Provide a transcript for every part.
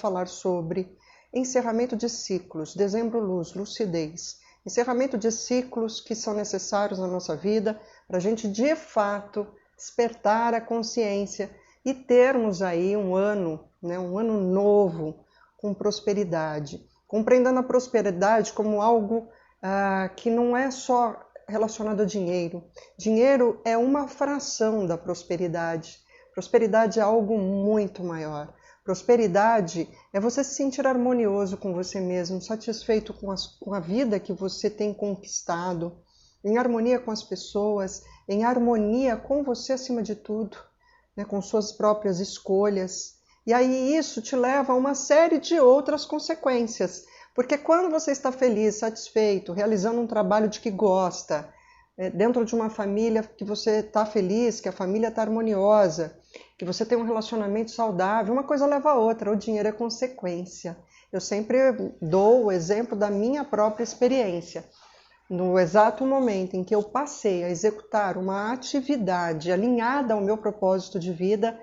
falar sobre encerramento de ciclos, dezembro luz, lucidez. Encerramento de ciclos que são necessários na nossa vida para a gente de fato despertar a consciência e termos aí um ano novo com prosperidade. Compreendendo a prosperidade como algo que não é só relacionado a dinheiro. Dinheiro é uma fração da prosperidade. Prosperidade é algo muito maior. Prosperidade é você se sentir harmonioso com você mesmo, satisfeito com a vida que você tem conquistado, em harmonia com as pessoas, em harmonia com você acima de tudo, né, com suas próprias escolhas. E aí isso te leva a uma série de outras consequências, porque quando você está feliz, satisfeito, realizando um trabalho de que gosta, dentro de uma família que você está feliz, que a família está harmoniosa, que você tem um relacionamento saudável, uma coisa leva a outra, o dinheiro é consequência. Eu sempre dou o exemplo da minha própria experiência. No exato momento em que eu passei a executar uma atividade alinhada ao meu propósito de vida,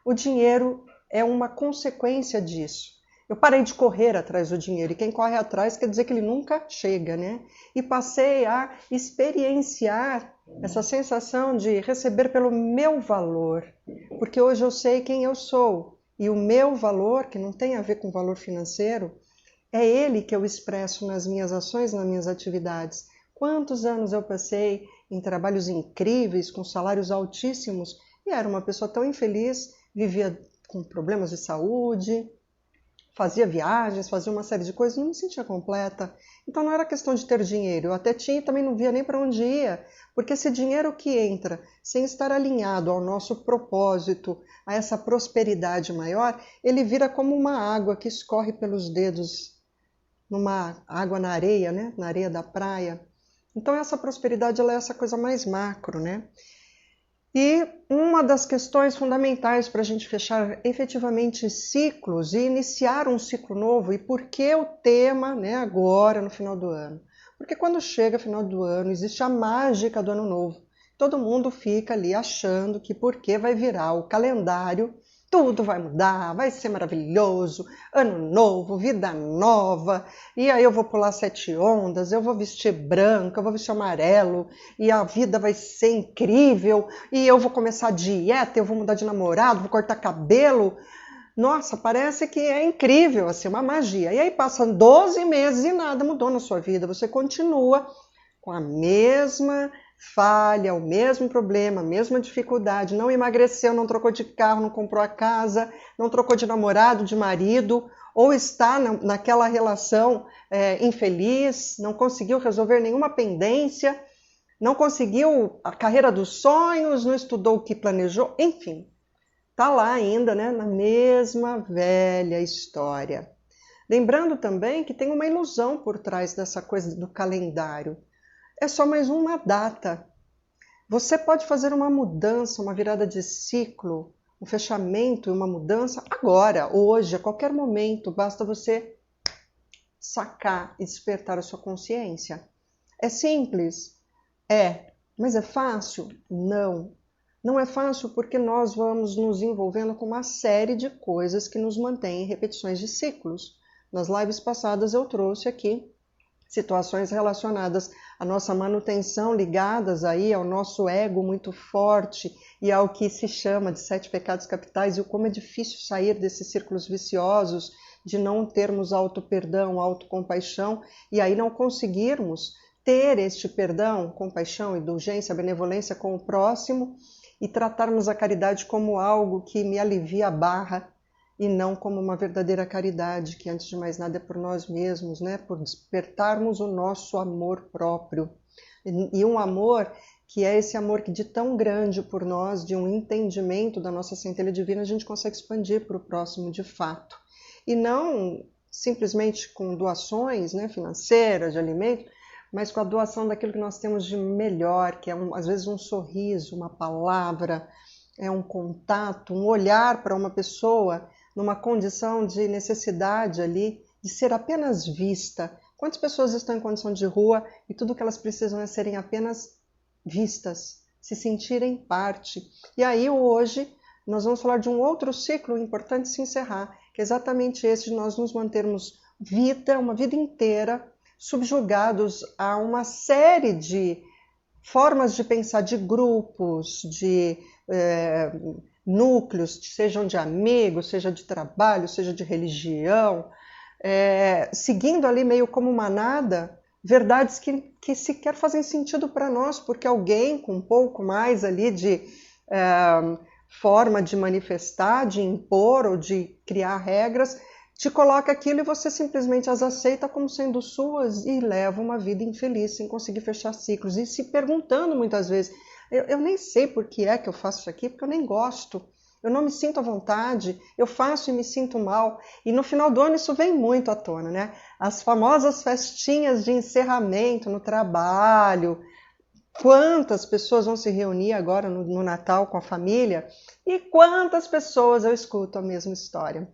o dinheiro é uma consequência disso. Eu parei de correr atrás do dinheiro, e quem corre atrás quer dizer que ele nunca chega, né? E passei a experienciar essa sensação de receber pelo meu valor, porque hoje eu sei quem eu sou, e o meu valor, que não tem a ver com valor financeiro, é ele que eu expresso nas minhas ações, nas minhas atividades. Quantos anos eu passei em trabalhos incríveis, com salários altíssimos, e era uma pessoa tão infeliz, vivia com problemas de saúde, fazia viagens, fazia uma série de coisas, não me sentia completa. Então não era questão de ter dinheiro, eu até tinha e também não via nem para onde ia, porque esse dinheiro que entra sem estar alinhado ao nosso propósito, a essa prosperidade maior, ele vira como uma água que escorre pelos dedos, numa água na areia, né? Na areia da praia. Então essa prosperidade ela é essa coisa mais macro, né? E uma das questões fundamentais para a gente fechar efetivamente ciclos e iniciar um ciclo novo, e por que o tema, né, agora no final do ano? Porque quando chega o final do ano, existe a mágica do ano novo. Todo mundo fica ali achando que porque vai virar o calendário, tudo vai mudar, vai ser maravilhoso, ano novo, vida nova, e aí eu vou pular 7 ondas, eu vou vestir branco, eu vou vestir amarelo, e a vida vai ser incrível, e eu vou começar a dieta, eu vou mudar de namorado, vou cortar cabelo. Nossa, parece que é incrível, assim, uma magia. E aí passam 12 meses e nada mudou na sua vida, você continua com a mesma falha, o mesmo problema, a mesma dificuldade, não emagreceu, não trocou de carro, não comprou a casa, não trocou de namorado, de marido, ou está naquela relação infeliz, não conseguiu resolver nenhuma pendência, não conseguiu a carreira dos sonhos, não estudou o que planejou, enfim, está lá ainda, né, na mesma velha história. Lembrando também que tem uma ilusão por trás dessa coisa do calendário. É só mais uma data. Você pode fazer uma mudança, uma virada de ciclo, um fechamento e uma mudança agora, hoje, a qualquer momento. Basta você sacar e despertar a sua consciência. É simples? É. Mas é fácil? Não. Não é fácil porque nós vamos nos envolvendo com uma série de coisas que nos mantêm em repetições de ciclos. Nas lives passadas eu trouxe aqui situações relacionadas à nossa manutenção, ligadas aí ao nosso ego muito forte e ao que se chama de 7 pecados capitais, e como é difícil sair desses círculos viciosos de não termos auto-perdão, auto-compaixão, e aí não conseguirmos ter este perdão, compaixão, indulgência, benevolência com o próximo, e tratarmos a caridade como algo que me alivia a barra, e não como uma verdadeira caridade, que antes de mais nada é por nós mesmos, né? Por despertarmos o nosso amor próprio. E um amor que é esse amor que de tão grande por nós, de um entendimento da nossa centelha divina, a gente consegue expandir para o próximo de fato. E não simplesmente com doações, né, financeiras, de alimento, mas com a doação daquilo que nós temos de melhor, que é às vezes um sorriso, uma palavra, é um contato, um olhar para uma pessoa numa condição de necessidade ali, de ser apenas vista. Quantas pessoas estão em condição de rua e tudo que elas precisam é serem apenas vistas, se sentirem parte. E aí hoje nós vamos falar de um outro ciclo importante se encerrar, que é exatamente esse de nós nos mantermos uma vida inteira, subjugados a uma série de formas de pensar de grupos, de núcleos, sejam de amigos, seja de trabalho, seja de religião, seguindo ali meio como manada, verdades que sequer fazem sentido para nós, porque alguém com um pouco mais ali de forma de manifestar, de impor ou de criar regras, te coloca aquilo e você simplesmente as aceita como sendo suas e leva uma vida infeliz, sem conseguir fechar ciclos. E se perguntando muitas vezes, eu nem sei por que é que eu faço isso aqui, porque eu nem gosto, eu não me sinto à vontade, eu faço e me sinto mal. E no final do ano isso vem muito à tona, né? As famosas festinhas de encerramento no trabalho. Quantas pessoas vão se reunir agora no Natal com a família e quantas pessoas eu escuto a mesma história.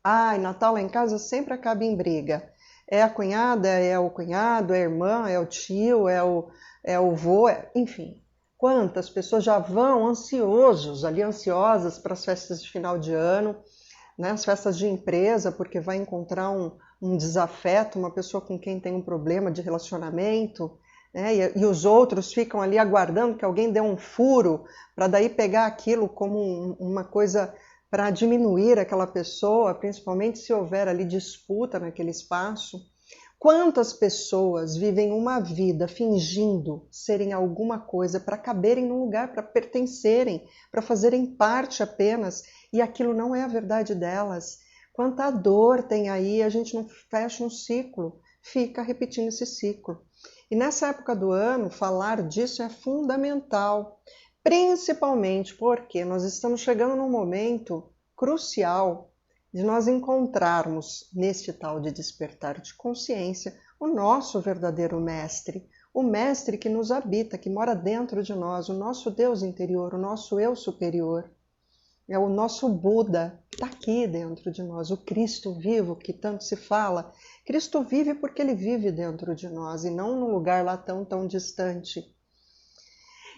Ai, Natal lá em casa sempre acaba em briga. É a cunhada, é o cunhado, é a irmã, é o tio, é o vô, enfim. Quantas pessoas já vão ansiosas para as festas de final de ano, né? As festas de empresa, porque vai encontrar um desafeto, uma pessoa com quem tem um problema de relacionamento, né? E os outros ficam ali aguardando que alguém dê um furo para daí pegar aquilo como uma coisa para diminuir aquela pessoa, principalmente se houver ali disputa naquele espaço. Quantas pessoas vivem uma vida fingindo serem alguma coisa para caberem num lugar, para pertencerem, para fazerem parte apenas, e aquilo não é a verdade delas. Quanta dor tem aí, a gente não fecha um ciclo, fica repetindo esse ciclo. E nessa época do ano, falar disso é fundamental. Principalmente porque nós estamos chegando num momento crucial de nós encontrarmos neste tal de despertar de consciência o nosso verdadeiro mestre, o mestre que nos habita, que mora dentro de nós, o nosso Deus interior, o nosso eu superior. É o nosso Buda, que está aqui dentro de nós, o Cristo vivo, que tanto se fala. Cristo vive porque ele vive dentro de nós e não num lugar lá tão distante.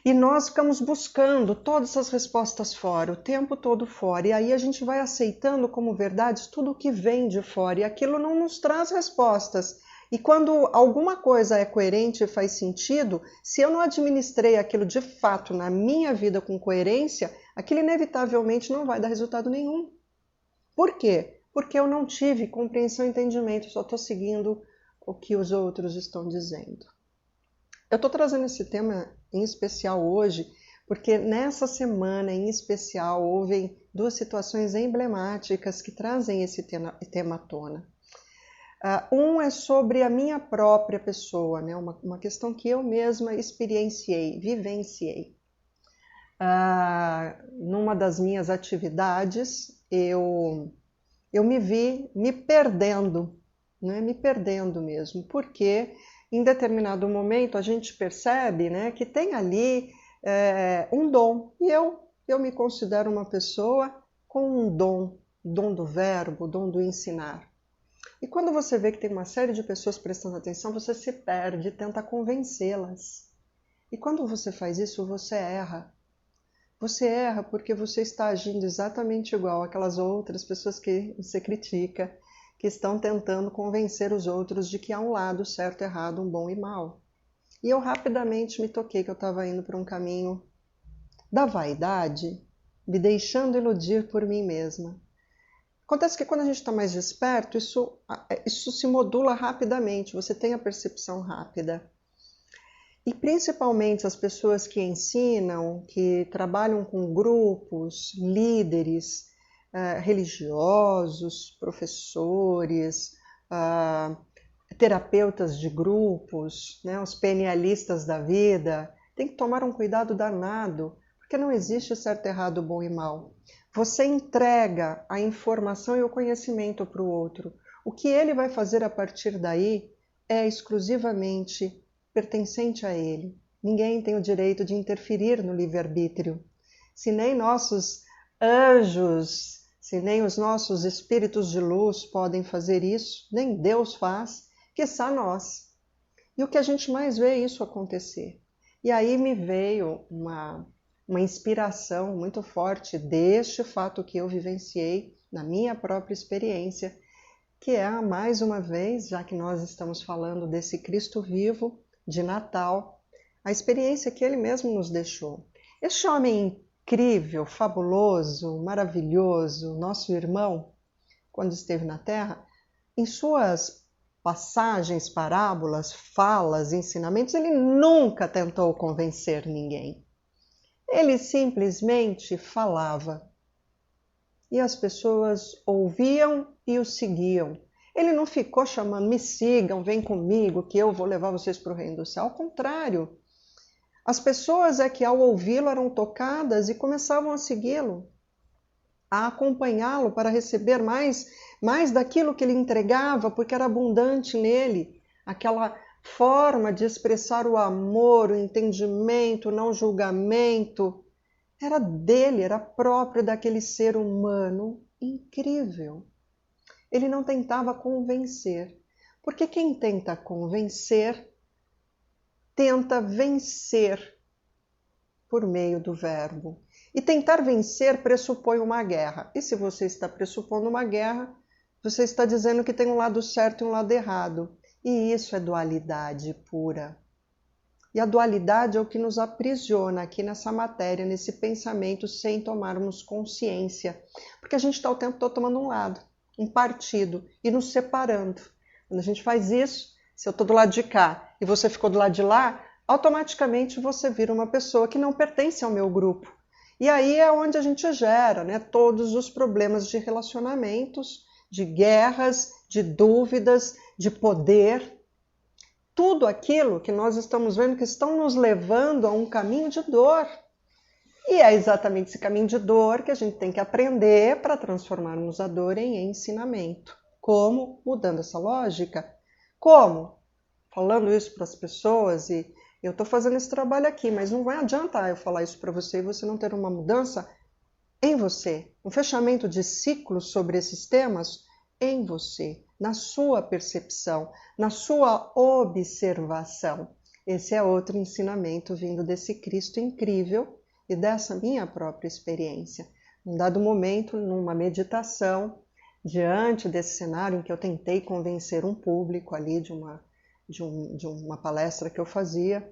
E nós ficamos buscando todas essas respostas fora, o tempo todo fora. E aí a gente vai aceitando como verdades tudo o que vem de fora. E aquilo não nos traz respostas. E quando alguma coisa é coerente e faz sentido, se eu não administrei aquilo de fato na minha vida com coerência, aquilo inevitavelmente não vai dar resultado nenhum. Por quê? Porque eu não tive compreensão e entendimento, só estou seguindo o que os outros estão dizendo. Eu estou trazendo esse tema em especial hoje, porque nessa semana em especial houve duas situações emblemáticas que trazem esse tema à tona. Um é sobre a minha própria pessoa, né? Uma questão que eu mesma experienciei, vivenciei. Numa das minhas atividades, eu me vi me perdendo, né? Me perdendo mesmo, porque em determinado momento a gente percebe, né, que tem ali um dom, e eu me considero uma pessoa com um dom do verbo, dom do ensinar. E quando você vê que tem uma série de pessoas prestando atenção, você se perde, tenta convencê-las. E quando você faz isso, você erra. Você erra porque você está agindo exatamente igual àquelas outras pessoas que você critica, que estão tentando convencer os outros de que há um lado certo e errado, um bom e mal. E eu rapidamente me toquei que eu estava indo para um caminho da vaidade, me deixando iludir por mim mesma. Acontece que quando a gente está mais desperto, isso se modula rapidamente, você tem a percepção rápida. E principalmente as pessoas que ensinam, que trabalham com grupos, líderes, religiosos, professores, terapeutas de grupos, né, os PNListas da vida, tem que tomar um cuidado danado, porque não existe certo, errado, bom e mal. Você entrega a informação e o conhecimento para o outro. O que ele vai fazer a partir daí é exclusivamente pertencente a ele. Ninguém tem o direito de interferir no livre-arbítrio. Se nem nossos anjos, se nem os nossos espíritos de luz podem fazer isso, nem Deus faz, quiçá nós. E o que a gente mais vê é isso acontecer. E aí me veio uma inspiração muito forte deste fato que eu vivenciei na minha própria experiência, que é, mais uma vez, já que nós estamos falando desse Cristo vivo, de Natal, a experiência que ele mesmo nos deixou. Este homem incrível, fabuloso, maravilhoso, nosso irmão, quando esteve na Terra, em suas passagens, parábolas, falas, ensinamentos, ele nunca tentou convencer ninguém. Ele simplesmente falava. E as pessoas ouviam e o seguiam. Ele não ficou chamando, me sigam, vem comigo, que eu vou levar vocês para o reino do céu. Ao contrário, as pessoas é que ao ouvi-lo eram tocadas e começavam a segui-lo, a acompanhá-lo para receber mais daquilo que ele entregava, porque era abundante nele, aquela forma de expressar o amor, o entendimento, o não julgamento, era dele, era próprio daquele ser humano incrível. Ele não tentava convencer, porque quem tenta convencer, tenta vencer por meio do verbo. E tentar vencer pressupõe uma guerra. E se você está pressupondo uma guerra, você está dizendo que tem um lado certo e um lado errado. E isso é dualidade pura. E a dualidade é o que nos aprisiona aqui nessa matéria, nesse pensamento, sem tomarmos consciência. Porque a gente está o tempo todo tomando um lado, um partido, e nos separando. Quando a gente faz isso, se eu estou do lado de cá e você ficou do lado de lá, automaticamente você vira uma pessoa que não pertence ao meu grupo. E aí é onde a gente gera, né, todos os problemas de relacionamentos, de guerras, de dúvidas, de poder. Tudo aquilo que nós estamos vendo que estão nos levando a um caminho de dor. E é exatamente esse caminho de dor que a gente tem que aprender para transformarmos a dor em ensinamento. Como? Mudando essa lógica. Como? Falando isso para as pessoas, e eu estou fazendo esse trabalho aqui, mas não vai adiantar eu falar isso para você e você não ter uma mudança em você, um fechamento de ciclos sobre esses temas em você, na sua percepção, na sua observação. Esse é outro ensinamento vindo desse Cristo incrível e dessa minha própria experiência. Num dado momento, numa meditação, diante desse cenário em que eu tentei convencer um público ali de uma palestra que eu fazia,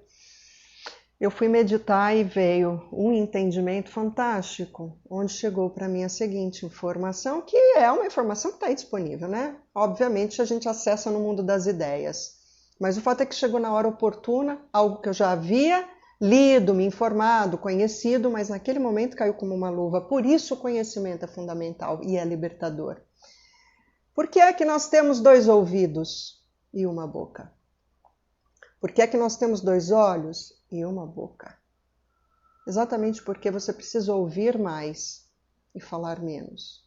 eu fui meditar e veio um entendimento fantástico, onde chegou para mim a seguinte informação, que é uma informação que está aí disponível, né? Obviamente a gente acessa no mundo das ideias, mas o fato é que chegou na hora oportuna, algo que eu já havia lido, me informado, conhecido, mas naquele momento caiu como uma luva. Por isso o conhecimento é fundamental e é libertador. Por que é que nós temos 2 ouvidos e uma boca? Por que é que nós temos 2 olhos e uma boca? Exatamente porque você precisa ouvir mais e falar menos.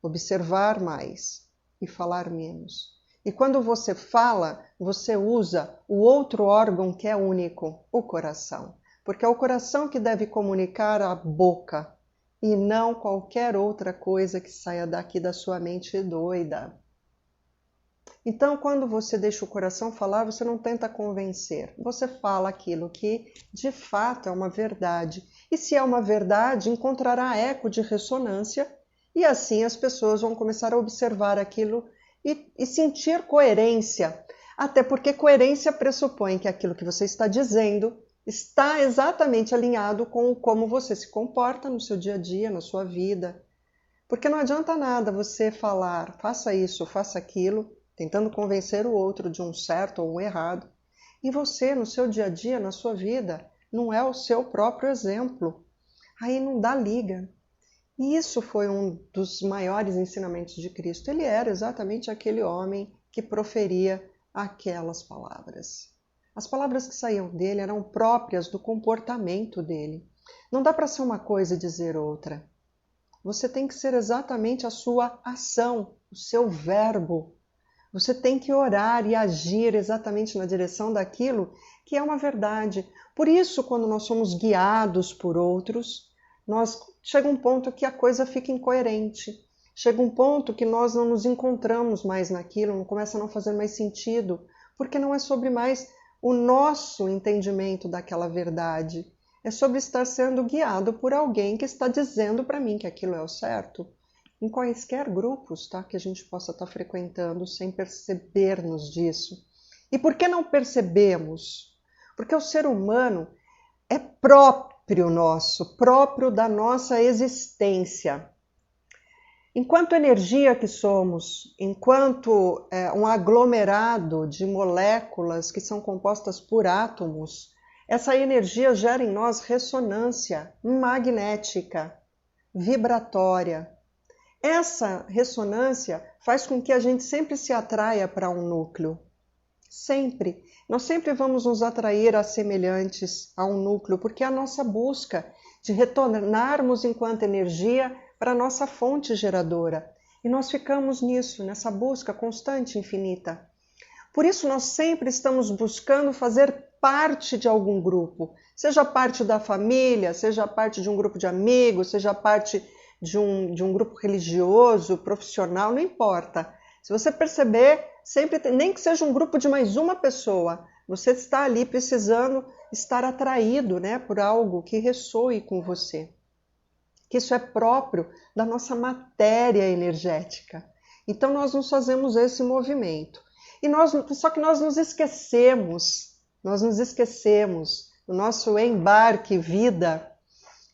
Observar mais e falar menos. E quando você fala, você usa o outro órgão que é único, o coração. Porque é o coração que deve comunicar a boca e não qualquer outra coisa que saia daqui da sua mente doida. Então, quando você deixa o coração falar, você não tenta convencer. Você fala aquilo que, de fato, é uma verdade. E se é uma verdade, encontrará eco de ressonância e assim as pessoas vão começar a observar aquilo e sentir coerência. Até porque coerência pressupõe que aquilo que você está dizendo está exatamente alinhado com como você se comporta no seu dia a dia, na sua vida. Porque não adianta nada você falar, faça isso, faça aquilo, tentando convencer o outro de um certo ou um errado. E você, no seu dia a dia, na sua vida, não é o seu próprio exemplo. Aí não dá liga. E isso foi um dos maiores ensinamentos de Cristo. Ele era exatamente aquele homem que proferia aquelas palavras. As palavras que saíam dele eram próprias do comportamento dele. Não dá para ser uma coisa e dizer outra. Você tem que ser exatamente a sua ação, o seu verbo. Você tem que orar e agir exatamente na direção daquilo que é uma verdade. Por isso, quando nós somos guiados por outros, chega um ponto que a coisa fica incoerente. Chega um ponto que nós não nos encontramos mais naquilo, não começa a não fazer mais sentido, porque não é sobre mais o nosso entendimento daquela verdade. É sobre estar sendo guiado por alguém que está dizendo para mim que aquilo é o certo. em quaisquer grupos, tá? Que a gente possa estar frequentando sem percebermos disso. E por que não percebemos? Porque o ser humano é próprio nosso, próprio da nossa existência. Enquanto energia que somos, enquanto um aglomerado de moléculas que são compostas por átomos, essa energia gera em nós ressonância magnética, vibratória. Essa ressonância faz com que a gente sempre se atraia para um núcleo. Sempre. Nós sempre vamos nos atrair a semelhantes a um núcleo, porque é a nossa busca de retornarmos enquanto energia para a nossa fonte geradora. E nós ficamos nisso, nessa busca constante, infinita. Por isso nós sempre estamos buscando fazer parte de algum grupo, seja parte da família, seja parte de um grupo de amigos, seja parte de um grupo religioso, profissional, não importa. Se você perceber, sempre nem que seja um grupo de mais uma pessoa, você está ali precisando estar atraído, né, por algo que ressoe com você. Que isso é próprio da nossa matéria energética. Então nós nos fazemos esse movimento. Só que nós nos esquecemos no nosso embarque vida,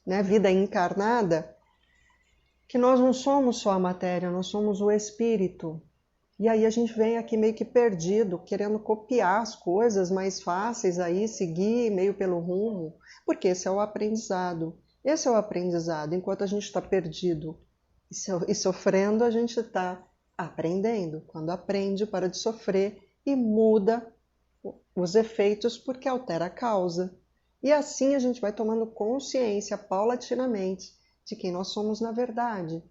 né, vida encarnada, que nós não somos só a matéria, nós somos o espírito. E aí a gente vem aqui meio que perdido, querendo copiar as coisas mais fáceis aí, seguir meio pelo rumo, porque esse é o aprendizado. Esse é o aprendizado. Enquanto a gente está perdido e sofrendo, a gente está aprendendo. Quando aprende, para de sofrer e muda os efeitos porque altera a causa. E assim a gente vai tomando consciência paulatinamente de quem nós somos na verdade.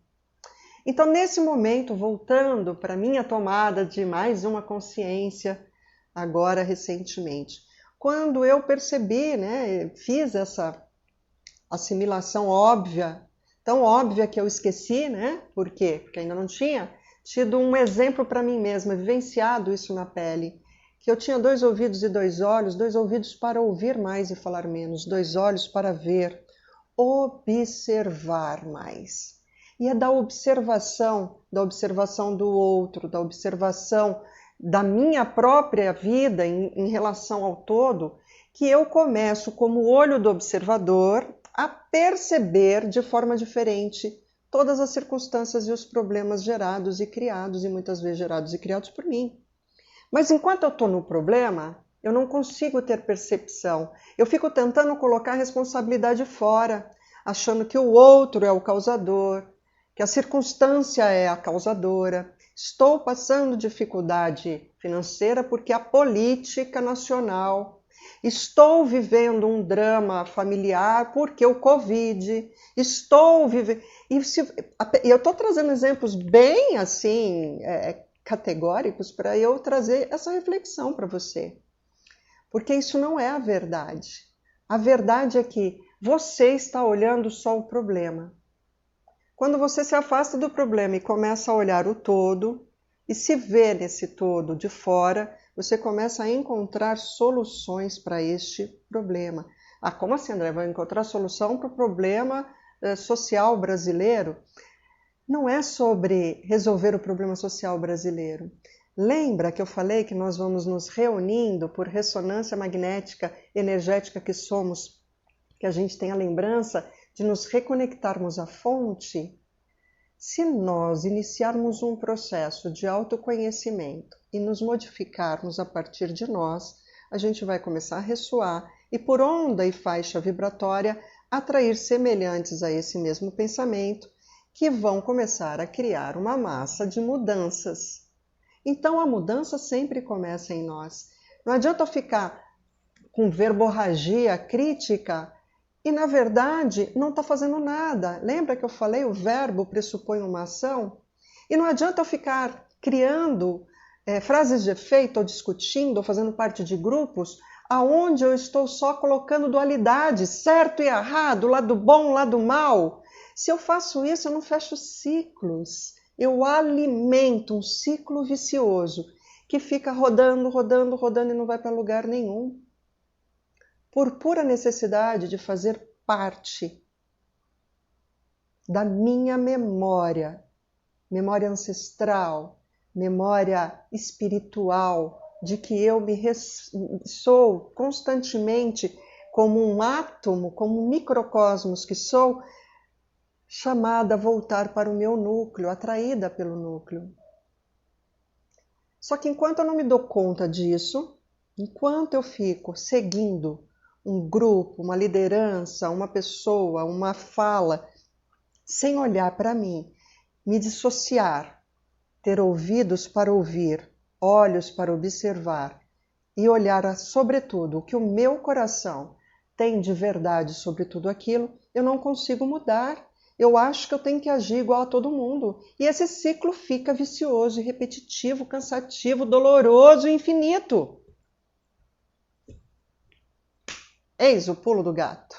Então, nesse momento, voltando para a minha tomada de mais uma consciência, agora recentemente, quando eu percebi, né, fiz essa assimilação óbvia, tão óbvia que eu esqueci, né? Por quê? Porque ainda não tinha tido um exemplo para mim mesma, vivenciado isso na pele, que eu tinha 2 ouvidos e 2 olhos, 2 ouvidos para ouvir mais e falar menos, 2 olhos para ver, observar mais. E é da observação do outro, da observação da minha própria vida em relação ao todo, que eu começo, como olho do observador, a perceber de forma diferente todas as circunstâncias e os problemas gerados e criados, e muitas vezes gerados e criados por mim. Mas enquanto eu estou no problema, eu não consigo ter percepção. Eu fico tentando colocar a responsabilidade fora, achando que o outro é o causador, que a circunstância é a causadora. Estou passando dificuldade financeira porque a política nacional. Estou vivendo um drama familiar porque o Covid. Estou vivendo... E eu estou trazendo exemplos bem assim, categóricos para eu trazer essa reflexão para você. Porque isso não é a verdade. A verdade é que você está olhando só o problema. Quando você se afasta do problema e começa a olhar o todo e se vê nesse todo de fora, você começa a encontrar soluções para este problema. Ah, como assim, André? Vai encontrar solução para o problema social brasileiro? Não é sobre resolver o problema social brasileiro. Lembra que eu falei que nós vamos nos reunindo por ressonância magnética energética que somos, que a gente tem a lembrança de nos reconectarmos à fonte? Se nós iniciarmos um processo de autoconhecimento e nos modificarmos a partir de nós, a gente vai começar a ressoar e por onda e faixa vibratória atrair semelhantes a esse mesmo pensamento que vão começar a criar uma massa de mudanças. Então a mudança sempre começa em nós. Não adianta eu ficar com verborragia crítica e, na verdade, não está fazendo nada. Lembra que eu falei, o verbo pressupõe uma ação? E não adianta eu ficar criando frases de efeito, ou discutindo, ou fazendo parte de grupos, aonde eu estou só colocando dualidade, certo e errado, lado bom, lado mal. Se eu faço isso, eu não fecho ciclos. Eu alimento um ciclo vicioso que fica rodando, rodando, rodando e não vai para lugar nenhum. Por pura necessidade de fazer parte da minha memória memória ancestral, memória espiritual, de que eu sou constantemente como um átomo, como um microcosmos que sou, chamada a voltar para o meu núcleo, atraída pelo núcleo. Só que enquanto eu não me dou conta disso, enquanto eu fico seguindo um grupo, uma liderança, uma pessoa, uma fala, sem olhar para mim, me dissociar, ter ouvidos para ouvir, olhos para observar e olhar sobretudo o que o meu coração tem de verdade sobre tudo aquilo, eu não consigo mudar. Eu acho que eu tenho que agir igual a todo mundo. E esse ciclo fica vicioso, repetitivo, cansativo, doloroso e infinito. Eis o pulo do gato.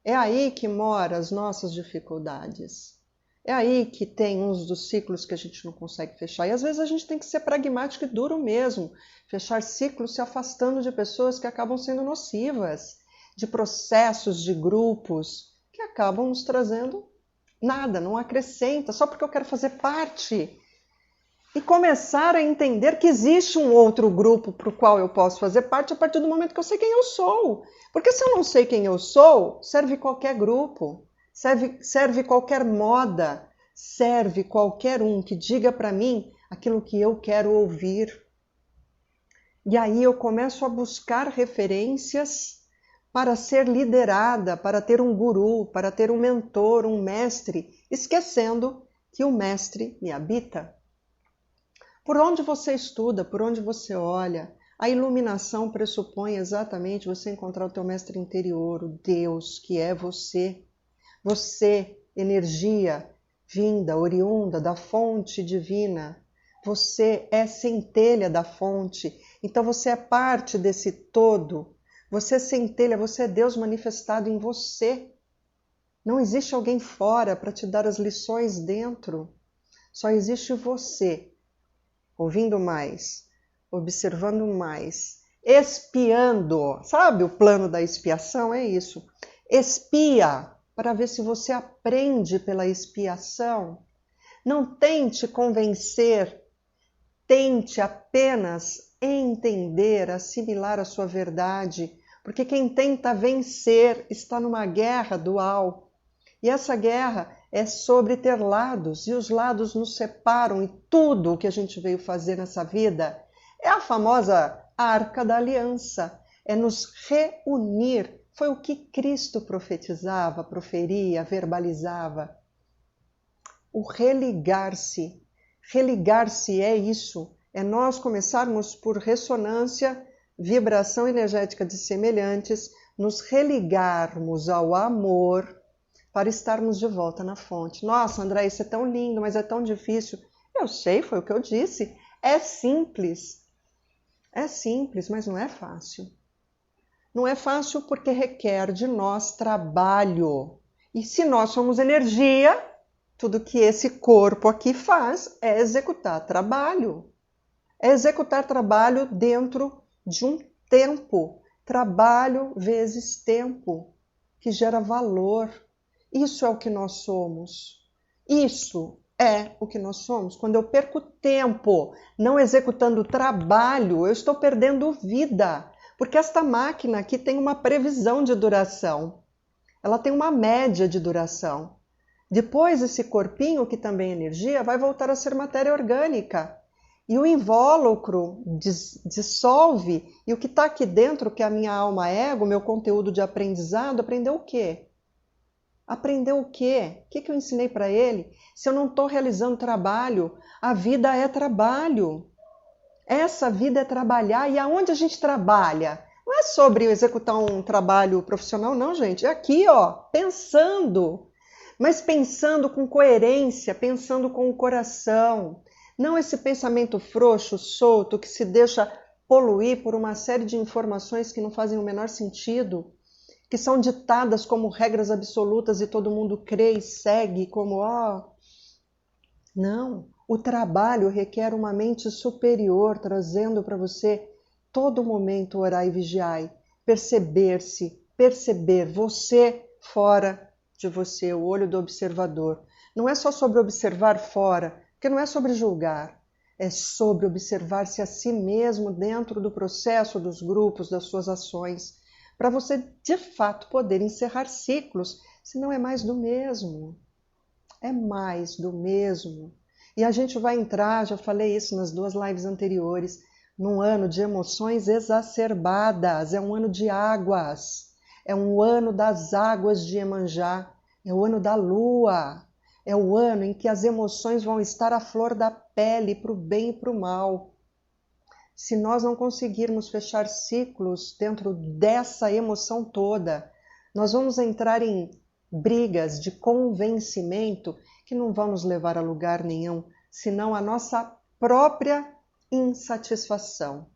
É aí que moram as nossas dificuldades. É aí que tem uns dos ciclos que a gente não consegue fechar. E às vezes a gente tem que ser pragmático e duro mesmo. Fechar ciclos se afastando de pessoas que acabam sendo nocivas, de processos, de grupos que acabam nos trazendo nada, não acrescenta, só porque eu quero fazer parte. E começar a entender que existe um outro grupo para o qual eu posso fazer parte a partir do momento que eu sei quem eu sou. Porque se eu não sei quem eu sou, serve qualquer grupo, serve qualquer moda, serve qualquer um que diga para mim aquilo que eu quero ouvir. E aí eu começo a buscar referências para ser liderada, para ter um guru, para ter um mentor, um mestre, esquecendo que o mestre me habita. Por onde você estuda, por onde você olha, a iluminação pressupõe exatamente você encontrar o teu mestre interior, o Deus que é você. Você, energia vinda, oriunda da fonte divina. Você é centelha da fonte, então você é parte desse todo. Você é centelha, você é Deus manifestado em você. Não existe alguém fora para te dar as lições dentro. Só existe você, ouvindo mais, observando mais, espiando. Sabe o plano da expiação? É isso. Espia para ver se você aprende pela expiação. Não tente convencer, tente apenas entender, assimilar a sua verdade, porque quem tenta vencer está numa guerra dual. E essa guerra é sobre ter lados, e os lados nos separam, e tudo o que a gente veio fazer nessa vida é a famosa Arca da Aliança, é nos reunir. Foi o que Cristo profetizava, proferia, verbalizava. O religar-se. Religar-se é isso, é nós começarmos por ressonância, vibração energética de semelhantes, nos religarmos ao amor para estarmos de volta na fonte. Nossa, André, isso é tão lindo, mas é tão difícil. Eu sei, foi o que eu disse. É simples, mas não é fácil. Não é fácil porque requer de nós trabalho. E se nós somos energia, tudo que esse corpo aqui faz é executar trabalho. É executar trabalho dentro de um tempo. Trabalho vezes tempo, que gera valor. Isso é o que nós somos. Isso é o que nós somos. Quando eu perco tempo não executando trabalho, eu estou perdendo vida. Porque esta máquina aqui tem uma previsão de duração. Ela tem uma média de duração. Depois, esse corpinho, que também é energia, vai voltar a ser matéria orgânica. E o invólucro dissolve. E o que está aqui dentro, que é a minha alma ego, meu conteúdo de aprendizado, aprendeu o quê? Aprendeu o quê? O que eu ensinei para ele? Se eu não estou realizando trabalho, a vida é trabalho. Essa vida é trabalhar. E aonde a gente trabalha? Não é sobre executar um trabalho profissional, não, gente. É aqui, ó, pensando. Mas pensando com coerência, pensando com o coração. Não esse pensamento frouxo, solto, que se deixa poluir por uma série de informações que não fazem o menor sentido, que são ditadas como regras absolutas e todo mundo crê e segue como, Não, o trabalho requer uma mente superior, trazendo para você todo momento orar e vigiar, perceber-se, perceber você fora de você, o olho do observador. Não é só sobre observar fora, porque não é sobre julgar. É sobre observar-se a si mesmo dentro do processo dos grupos, das suas ações, para você, de fato, poder encerrar ciclos, senão é mais do mesmo. É mais do mesmo. E a gente vai entrar, já falei isso nas 2 lives anteriores, num ano de emoções exacerbadas, é um ano de águas, é um ano das águas de Iemanjá, é o ano da lua, é o ano em que as emoções vão estar à flor da pele, para o bem e para o mal. Se nós não conseguirmos fechar ciclos dentro dessa emoção toda, nós vamos entrar em brigas de convencimento que não vão nos levar a lugar nenhum, senão a nossa própria insatisfação,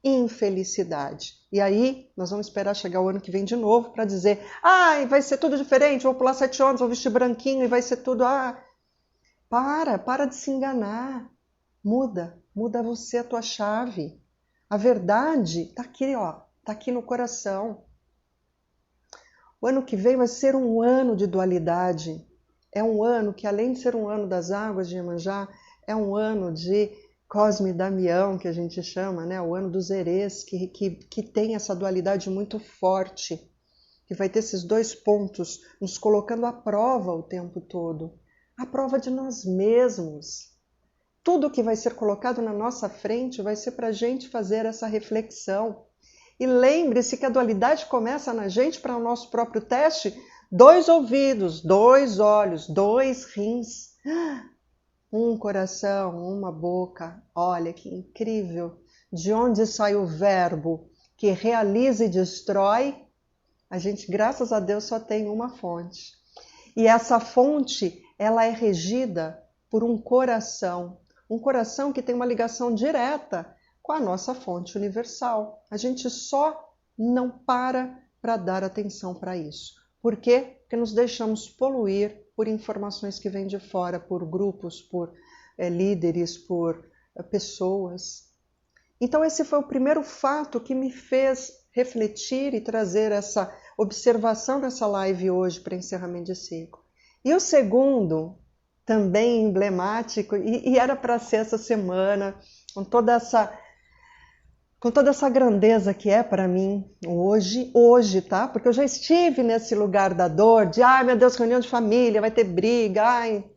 infelicidade. E aí nós vamos esperar chegar o ano que vem de novo para dizer: ai, vai ser tudo diferente, vou pular 7 anos, vou vestir branquinho e vai ser tudo... Para de se enganar. Muda você a tua chave. A verdade está aqui, ó, está aqui no coração. O ano que vem vai ser um ano de dualidade. É um ano que, além de ser um ano das águas de Iemanjá, é um ano de Cosme e Damião, que a gente chama, né? O ano dos Erês, que tem essa dualidade muito forte, que vai ter esses 2 pontos nos colocando à prova o tempo todo. À prova de nós mesmos. Tudo que vai ser colocado na nossa frente vai ser para a gente fazer essa reflexão. E lembre-se que a dualidade começa na gente para o nosso próprio teste. 2 ouvidos, 2 olhos, 2 rins, um coração, uma boca. Olha que incrível! De onde sai o verbo que realiza e destrói? A gente, graças a Deus, só tem uma fonte. E essa fonte, ela é regida por um coração que tem uma ligação direta com a nossa fonte universal. A gente só não para dar atenção para isso. Por quê? Porque nos deixamos poluir por informações que vêm de fora, por grupos, por líderes, por pessoas. Então esse foi o primeiro fato que me fez refletir e trazer essa observação nessa live hoje para encerramento de ciclo. E o segundo, também emblemático, e era para ser essa semana, com toda essa grandeza que é para mim hoje, tá? Porque eu já estive nesse lugar da dor, de ai meu Deus, reunião de família, vai ter briga, ai,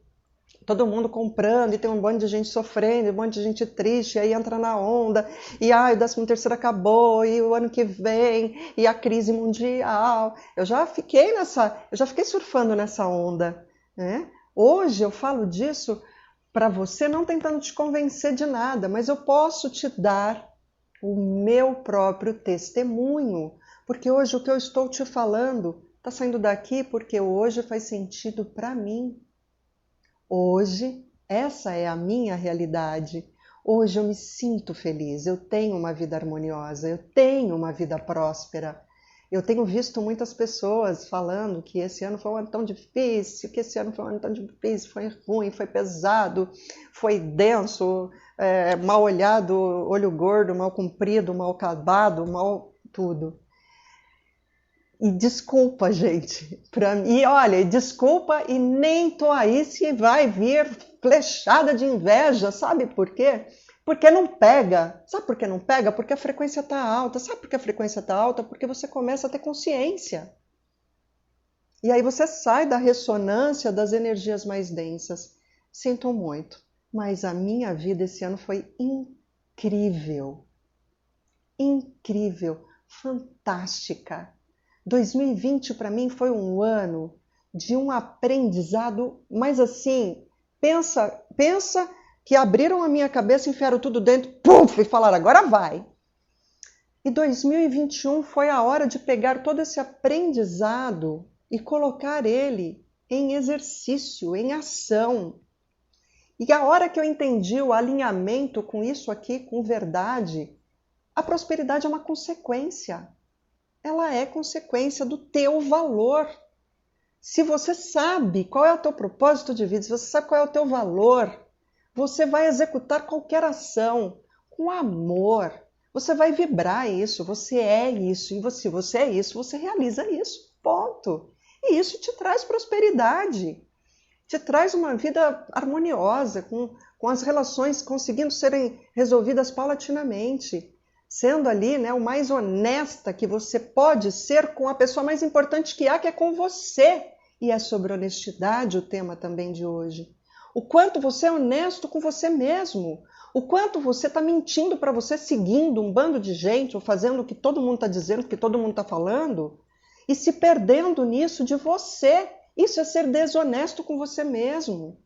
todo mundo comprando, e tem um monte de gente sofrendo, um monte de gente triste, e aí entra na onda, e ai, o 13º acabou, e o ano que vem, e a crise mundial. Eu já fiquei surfando nessa onda, né? Hoje eu falo disso para você, não tentando te convencer de nada, mas eu posso te dar o meu próprio testemunho, porque hoje o que eu estou te falando está saindo daqui porque hoje faz sentido para mim. Hoje, essa é a minha realidade. Hoje eu me sinto feliz, eu tenho uma vida harmoniosa, eu tenho uma vida próspera. Eu tenho visto muitas pessoas falando que esse ano foi um ano tão difícil, foi ruim, foi pesado, foi denso, mal olhado, olho gordo, mal comprido, mal acabado, mal tudo. E desculpa, gente, e olha, desculpa e nem tô aí se vai vir flechada de inveja, sabe por quê? Porque não pega. Sabe por que não pega? Porque a frequência está alta. Sabe por que a frequência está alta? Porque você começa a ter consciência. E aí você sai da ressonância das energias mais densas. Sinto muito, mas a minha vida esse ano foi incrível. Incrível, fantástica. 2020 para mim foi um ano de um aprendizado, mas assim, pensa que abriram a minha cabeça, enfiaram tudo dentro, puf, e falaram, agora vai. E 2021 foi a hora de pegar todo esse aprendizado e colocar ele em exercício, em ação. E a hora que eu entendi o alinhamento com isso aqui, com verdade, a prosperidade é uma consequência. Ela é consequência do teu valor. Se você sabe qual é o teu propósito de vida, se você sabe qual é o teu valor, você vai executar qualquer ação com amor. Você vai vibrar isso, você é isso. E se você é isso, você realiza isso. Ponto. E isso te traz prosperidade. te traz uma vida harmoniosa, com as relações conseguindo serem resolvidas paulatinamente, sendo ali, né, o mais honesta que você pode ser com a pessoa mais importante que há, que é com você. E é sobre honestidade o tema também de hoje. O quanto você é honesto com você mesmo. O quanto você está mentindo para você, seguindo um bando de gente, ou fazendo o que todo mundo está dizendo, o que todo mundo está falando, e se perdendo nisso de você. Isso é ser desonesto com você mesmo.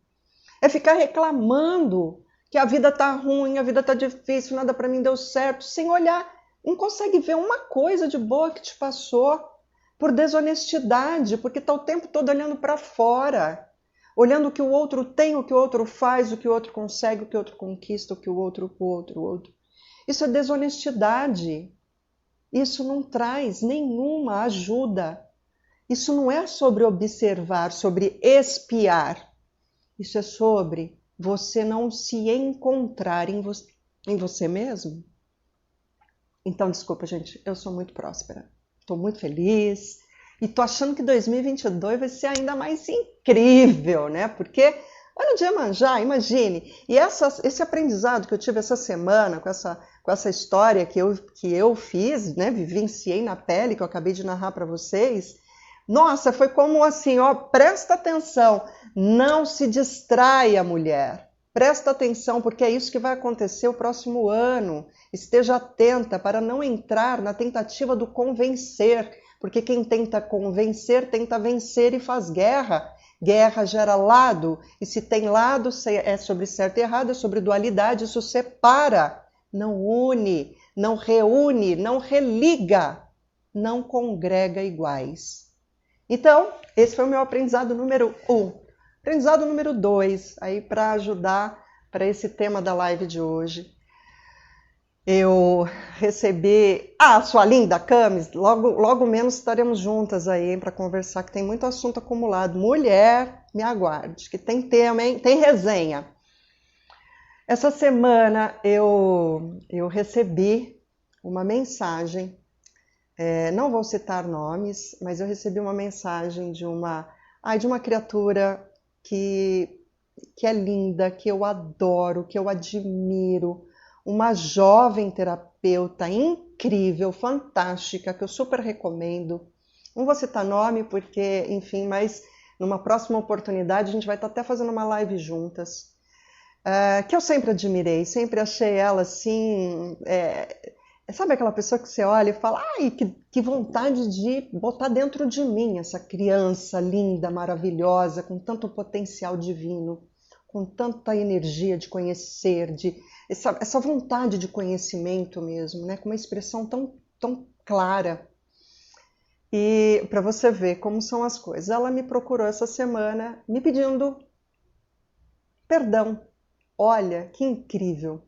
É ficar reclamando que a vida está ruim, a vida está difícil, nada para mim deu certo, sem olhar. Não consegue ver uma coisa de boa que te passou por desonestidade, porque está o tempo todo olhando para fora, olhando o que o outro tem, o que o outro faz, o que o outro consegue, o que o outro conquista, o que o outro. Isso é desonestidade. Isso não traz nenhuma ajuda. Isso não é sobre observar, sobre espiar. Isso é sobre você não se encontrar em você mesmo. Então, desculpa, gente, eu sou muito próspera. Estou muito feliz e estou achando que 2022 vai ser ainda mais incrível, né? Porque ano de Iemanjá, imagine. E esse aprendizado que eu tive essa semana com essa história que eu fiz, né? Vivenciei na pele, que eu acabei de narrar para vocês. Nossa, foi como assim, ó, presta atenção, não se distraia, mulher. Presta atenção, porque é isso que vai acontecer o próximo ano. Esteja atenta para não entrar na tentativa do convencer, porque quem tenta convencer, tenta vencer e faz guerra. Guerra gera lado, e se tem lado, é sobre certo e errado, é sobre dualidade, isso separa, não une, não reúne, não religa, não congrega iguais. Então, esse foi o meu aprendizado número 1. Aprendizado número 2, aí para ajudar para esse tema da live de hoje. Eu recebi... sua linda Camis, logo menos estaremos juntas aí para conversar, que tem muito assunto acumulado. Mulher, me aguarde, que tem tema, hein? Tem resenha. Essa semana eu recebi uma mensagem, não vou citar nomes, mas eu recebi uma mensagem de uma criatura que é linda, que eu adoro, que eu admiro, uma jovem terapeuta incrível, fantástica, que eu super recomendo. Não vou citar nome porque, enfim, mas numa próxima oportunidade a gente vai estar até fazendo uma live juntas, que eu sempre admirei, sempre achei ela assim... Sabe aquela pessoa que você olha e fala, ai, que vontade de botar dentro de mim essa criança linda, maravilhosa, com tanto potencial divino, com tanta energia de conhecer, essa vontade de conhecimento mesmo, né? Com uma expressão tão clara. E para você ver como são as coisas, ela me procurou essa semana me pedindo perdão. Olha, que incrível.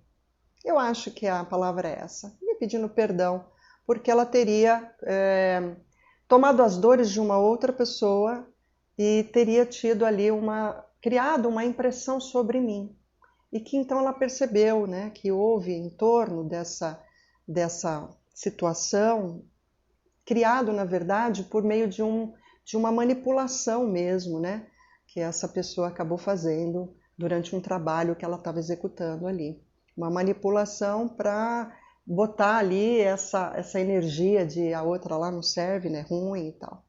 Eu acho que a palavra é essa, me pedindo perdão, porque ela teria tomado as dores de uma outra pessoa e teria tido ali criado uma impressão sobre mim. E que então ela percebeu, né, que houve em torno dessa situação, criado, na verdade, por meio de uma manipulação mesmo, né, que essa pessoa acabou fazendo durante um trabalho que ela estava executando ali. Uma manipulação para botar ali essa energia de a outra lá não serve, né, ruim e tal.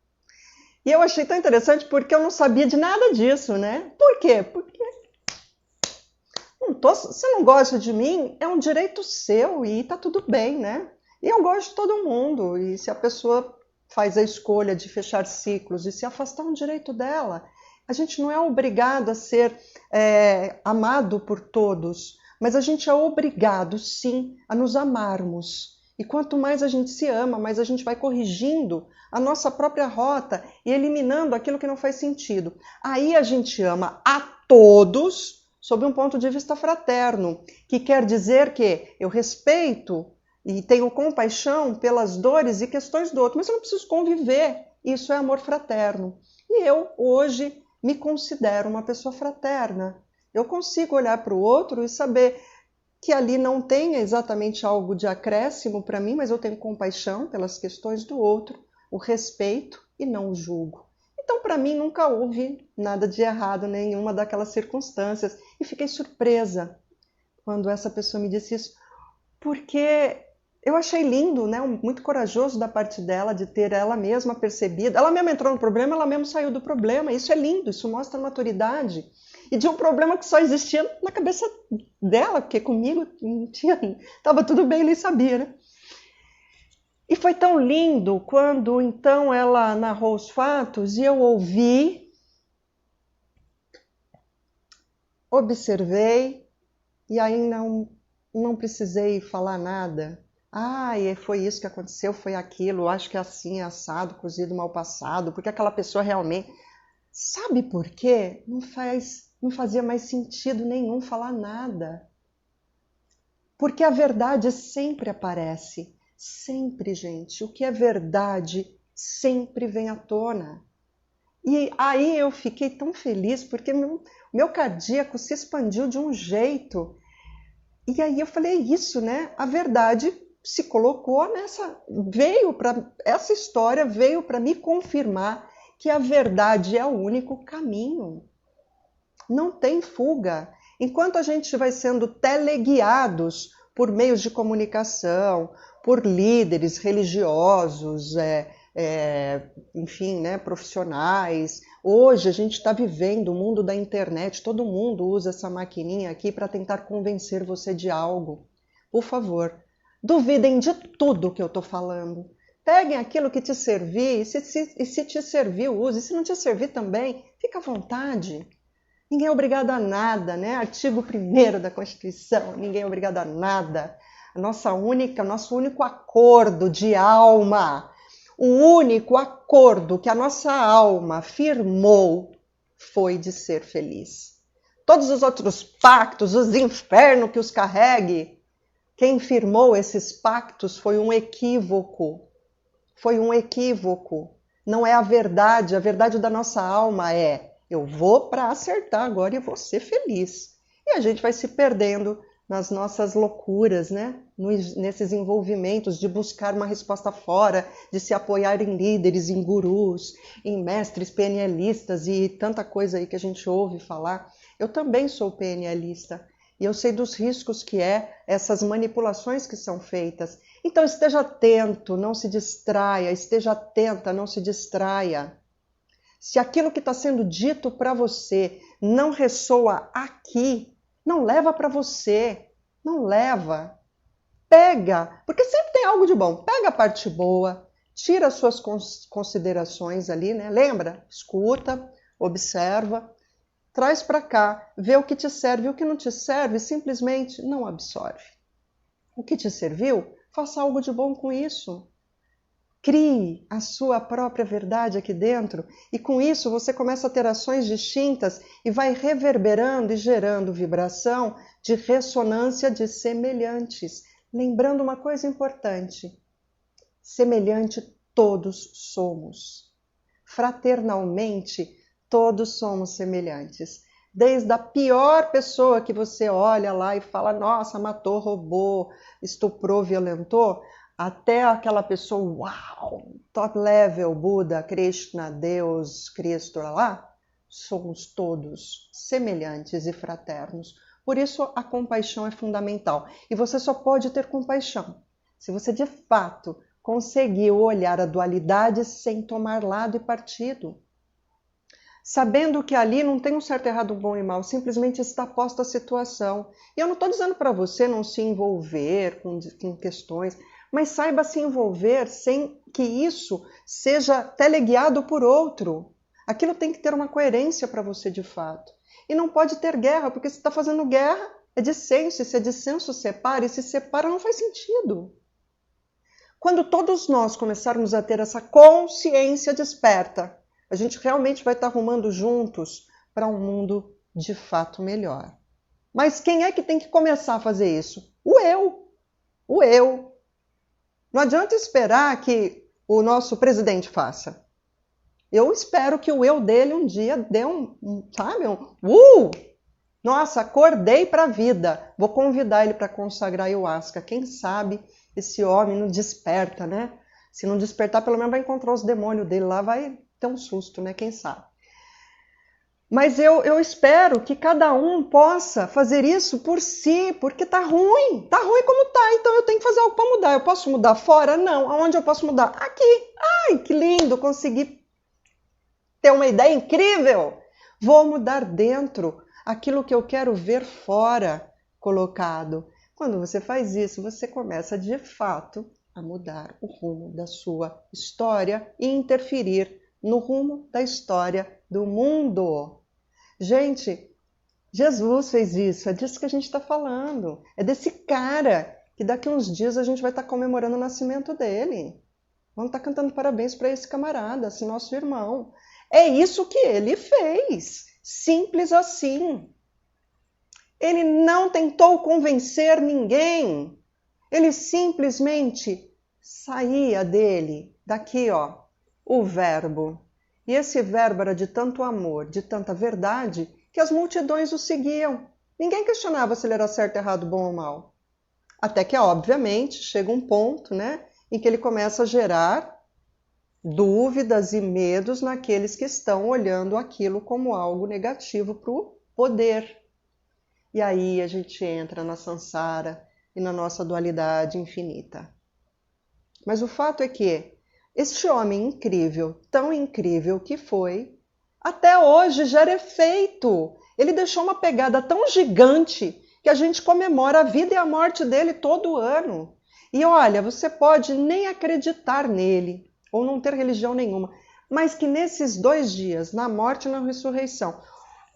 E eu achei tão interessante porque eu não sabia de nada disso, né? Por quê? Porque você não gosta de mim, é um direito seu e tá tudo bem, né? E eu gosto de todo mundo, e se a pessoa faz a escolha de fechar ciclos e se afastar, é um direito dela. A gente não é obrigado a ser amado por todos, mas a gente é obrigado, sim, a nos amarmos. E quanto mais a gente se ama, mais a gente vai corrigindo a nossa própria rota e eliminando aquilo que não faz sentido. Aí a gente ama a todos sob um ponto de vista fraterno, que quer dizer que eu respeito e tenho compaixão pelas dores e questões do outro, mas eu não preciso conviver. Isso é amor fraterno. E eu, hoje, me considero uma pessoa fraterna. Eu consigo olhar para o outro e saber que ali não tem exatamente algo de acréscimo para mim, mas eu tenho compaixão pelas questões do outro, o respeito e não o julgo. Então, para mim, nunca houve nada de errado, nenhuma daquelas circunstâncias. E fiquei surpresa quando essa pessoa me disse isso, porque eu achei lindo, né? Muito corajoso da parte dela de ter ela mesma percebido. Ela mesma entrou no problema, ela mesma saiu do problema. Isso é lindo, isso mostra maturidade. E de um problema que só existia na cabeça dela, porque comigo não tinha, estava tudo bem, nem sabia, né? E foi tão lindo quando então ela narrou os fatos e eu ouvi, observei e aí não precisei falar nada. Foi isso que aconteceu, foi aquilo, acho que é assim, é assado, cozido, mal passado, porque aquela pessoa realmente... Sabe por quê? Não fazia mais sentido nenhum falar nada. Porque a verdade sempre aparece. Sempre, gente. O que é verdade sempre vem à tona. E aí eu fiquei tão feliz porque meu cardíaco se expandiu de um jeito. E aí eu falei, é isso, né? A verdade se colocou essa história veio para me confirmar que a verdade é o único caminho. Não tem fuga. Enquanto a gente vai sendo teleguiados por meios de comunicação, por líderes religiosos, enfim, né, profissionais. Hoje a gente está vivendo o mundo da internet, todo mundo usa essa maquininha aqui para tentar convencer você de algo. Por favor, duvidem de tudo que eu estou falando. Peguem aquilo que te servir, e se te serviu, use. E se não te servir também, fica à vontade. Ninguém é obrigado a nada, né? Artigo 1º da Constituição, ninguém é obrigado a nada. Nosso único acordo de alma, o único acordo que a nossa alma firmou foi de ser feliz. Todos os outros pactos, os infernos que os carregue, quem firmou esses pactos foi um equívoco. Foi um equívoco. Não é a verdade da nossa alma eu vou para acertar agora e vou ser feliz. E a gente vai se perdendo nas nossas loucuras, né? Nesses envolvimentos de buscar uma resposta fora, de se apoiar em líderes, em gurus, em mestres PNListas e tanta coisa aí que a gente ouve falar. Eu também sou PNLista e eu sei dos riscos que essas manipulações que são feitas. Então esteja atento, não se distraia, esteja atenta, não se distraia. Se aquilo que está sendo dito para você não ressoa aqui, não leva para você, não leva. Pega, porque sempre tem algo de bom. Pega a parte boa, tira as suas considerações ali, né? Lembra? Escuta, observa, traz para cá, vê o que te serve e o que não te serve, simplesmente não absorve. O que te serviu, faça algo de bom com isso. Crie a sua própria verdade aqui dentro e com isso você começa a ter ações distintas e vai reverberando e gerando vibração de ressonância de semelhantes. Lembrando uma coisa importante, semelhante todos somos. Fraternalmente, todos somos semelhantes. Desde a pior pessoa que você olha lá e fala, nossa, matou, roubou, estuprou, violentou, até aquela pessoa, uau, top level, Buda, Krishna, Deus, Cristo, lá, somos todos semelhantes e fraternos. Por isso a compaixão é fundamental. E você só pode ter compaixão se você de fato conseguiu olhar a dualidade sem tomar lado e partido. Sabendo que ali não tem um certo, errado, bom e mal, simplesmente está posta a situação. E eu não estou dizendo para você não se envolver com questões, mas saiba se envolver sem que isso seja teleguiado por outro. Aquilo tem que ter uma coerência para você de fato. E não pode ter guerra, porque se está fazendo guerra, é dissenso, e se é dissenso, separa, e se separa não faz sentido. Quando todos nós começarmos a ter essa consciência desperta, a gente realmente vai estar arrumando juntos para um mundo de fato melhor. Mas quem é que tem que começar a fazer isso? O eu. O eu. Não adianta esperar que o nosso presidente faça. Eu espero que o eu dele um dia dê nossa, acordei para a vida. Vou convidar ele para consagrar ayahuasca. Quem sabe esse homem não desperta, né? Se não despertar, pelo menos vai encontrar os demônios dele lá, vai ter um susto, né? Quem sabe? Mas eu espero que cada um possa fazer isso por si, porque tá ruim como tá, então eu tenho que fazer algo para mudar. Eu posso mudar fora? Não. Aonde eu posso mudar? Aqui. Ai, que lindo, consegui ter uma ideia incrível. Vou mudar dentro aquilo que eu quero ver fora colocado. Quando você faz isso, você começa de fato a mudar o rumo da sua história e interferir no rumo da história do mundo. Gente, Jesus fez isso, é disso que a gente está falando. É desse cara que daqui a uns dias a gente vai estar comemorando o nascimento dele. Vamos estar cantando parabéns para esse camarada, esse nosso irmão. É isso que ele fez. Simples assim. Ele não tentou convencer ninguém. Ele simplesmente saía dele, daqui, ó, o verbo. E esse verbo era de tanto amor, de tanta verdade, que as multidões o seguiam. Ninguém questionava se ele era certo, errado, bom ou mal. Até que, obviamente, chega um ponto, né, em que ele começa a gerar dúvidas e medos naqueles que estão olhando aquilo como algo negativo para o poder. E aí a gente entra na samsara e na nossa dualidade infinita. Mas o fato é que este homem incrível, tão incrível que foi, até hoje gera efeito. Ele deixou uma pegada tão gigante que a gente comemora a vida e a morte dele todo ano. E olha, você pode nem acreditar nele, ou não ter religião nenhuma, mas que nesses 2 dias, na morte e na ressurreição,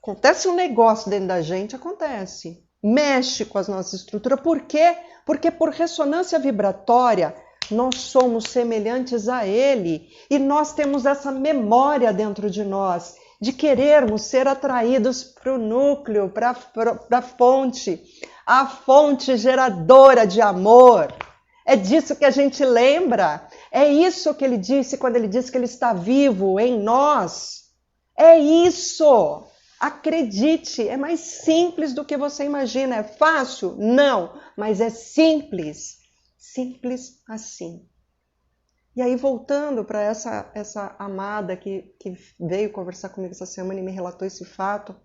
acontece um negócio dentro da gente, acontece. Mexe com as nossas estruturas. Por quê? Porque por ressonância vibratória, nós somos semelhantes a ele e nós temos essa memória dentro de nós de querermos ser atraídos para o núcleo, para a fonte, a fonte geradora de amor. É disso que a gente lembra. É isso que ele disse quando ele disse que ele está vivo em nós. É isso. Acredite, é mais simples do que você imagina. É fácil? Não, mas é simples. Simples assim. E aí, voltando para essa amada que veio conversar comigo essa semana e me relatou esse fato,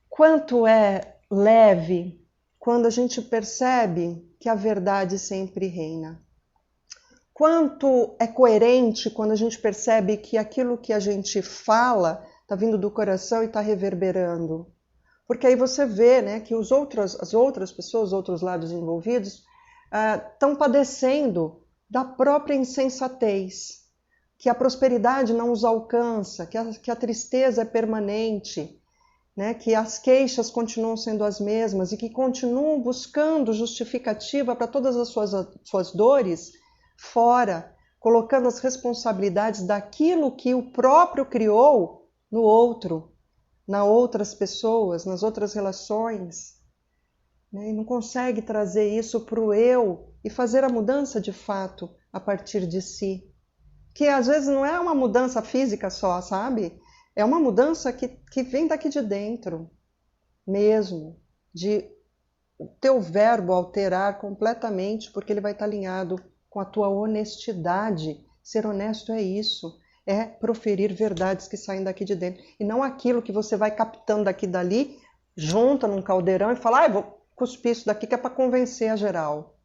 quanto é leve quando a gente percebe que a verdade sempre reina. Quanto é coerente quando a gente percebe que aquilo que a gente fala está vindo do coração e está reverberando. Porque aí você vê, né, que as outras pessoas, os outros lados envolvidos, estão padecendo da própria insensatez, que a prosperidade não os alcança, que a tristeza é permanente, né, que as queixas continuam sendo as mesmas e que continuam buscando justificativa para todas as suas dores fora, colocando as responsabilidades daquilo que o próprio criou no outro, nas outras pessoas, nas outras relações. E não consegue trazer isso para o eu e fazer a mudança de fato a partir de si. Que às vezes não é uma mudança física só, sabe? É uma mudança que vem daqui de dentro mesmo, de o teu verbo alterar completamente, porque ele vai estar alinhado com a tua honestidade. Ser honesto é isso, é proferir verdades que saem daqui de dentro, e não aquilo que você vai captando daqui e dali, junta num caldeirão e fala, eu vou cuspir isso daqui que é para convencer a geral.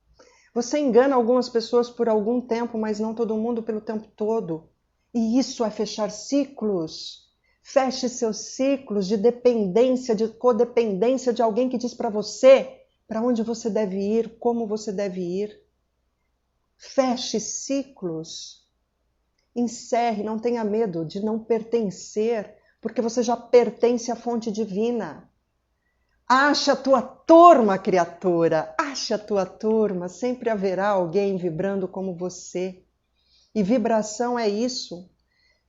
Você engana algumas pessoas por algum tempo, mas não todo mundo pelo tempo todo. E isso é fechar ciclos. Feche seus ciclos de dependência, de codependência de alguém que diz para você para onde você deve ir, como você deve ir. Feche ciclos. Encerre, não tenha medo de não pertencer, porque você já pertence à fonte divina. Acha a tua turma, criatura. Acha a tua turma. Sempre haverá alguém vibrando como você. E vibração é isso.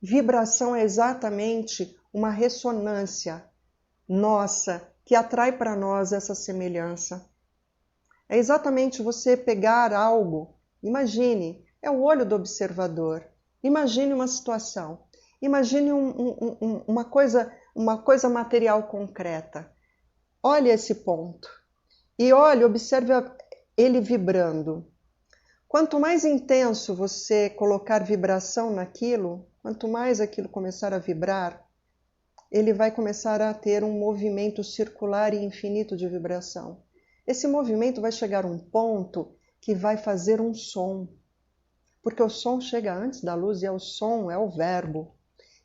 Vibração é exatamente uma ressonância nossa que atrai para nós essa semelhança. É exatamente você pegar algo. Imagine, é o olho do observador. Imagine uma situação. Imagine uma coisa material concreta. Olha esse ponto. E olha, observe ele vibrando. Quanto mais intenso você colocar vibração naquilo, quanto mais aquilo começar a vibrar, ele vai começar a ter um movimento circular e infinito de vibração. Esse movimento vai chegar a um ponto que vai fazer um som, porque o som chega antes da luz e é o som, é o verbo.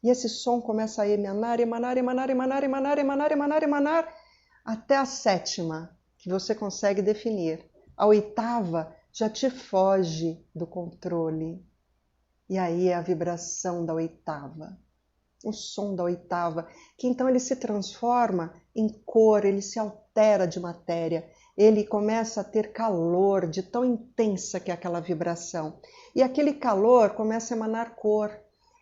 E esse som começa a emanar, emanar, emanar, emanar, emanar, emanar, emanar, emanar, até a sétima, que você consegue definir. A oitava já te foge do controle. E aí é a vibração da oitava, o som da oitava, que então ele se transforma em cor, ele se altera de matéria, ele começa a ter calor de tão intensa que é aquela vibração. E aquele calor começa a emanar cor,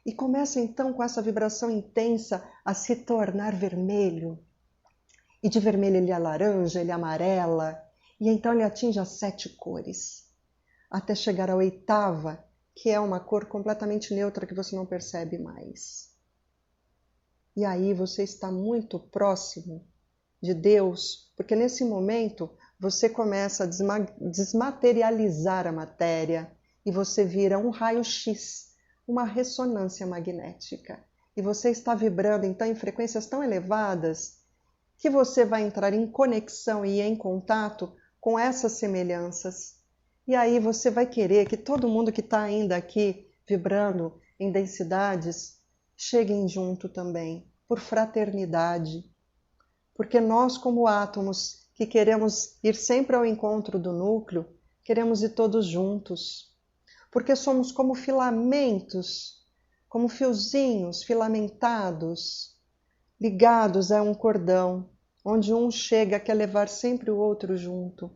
e começa então com essa vibração intensa a se tornar vermelho. E de vermelho ele é laranja, ele é amarela, e então ele atinge as 7 cores, até chegar à oitava, que é uma cor completamente neutra que você não percebe mais. E aí você está muito próximo de Deus, porque nesse momento você começa a desmaterializar a matéria e você vira um raio-x, uma ressonância magnética. E você está vibrando então em frequências tão elevadas que você vai entrar em conexão e em contato com essas semelhanças. E aí você vai querer que todo mundo que está ainda aqui vibrando em densidades cheguem junto também, por fraternidade. Porque nós, como átomos que queremos ir sempre ao encontro do núcleo, queremos ir todos juntos. Porque somos como filamentos, como fiozinhos filamentados, ligados a um cordão, onde um chega quer levar sempre o outro junto.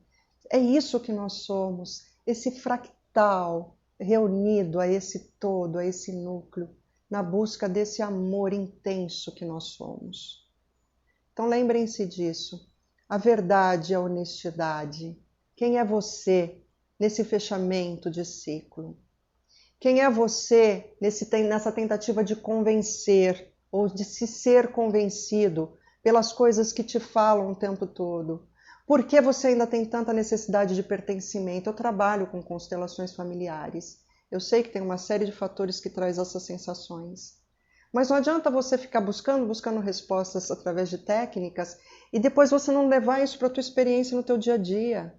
É isso que nós somos, esse fractal reunido a esse todo, a esse núcleo, na busca desse amor intenso que nós somos. Então lembrem-se disso. A verdade é a honestidade. Quem é você nesse fechamento de ciclo? Quem é você nessa tentativa de convencer ou de se ser convencido pelas coisas que te falam o tempo todo? Por que você ainda tem tanta necessidade de pertencimento? Eu trabalho com constelações familiares. Eu sei que tem uma série de fatores que traz essas sensações. Mas não adianta você ficar buscando respostas através de técnicas e depois você não levar isso para a tua experiência no teu dia a dia.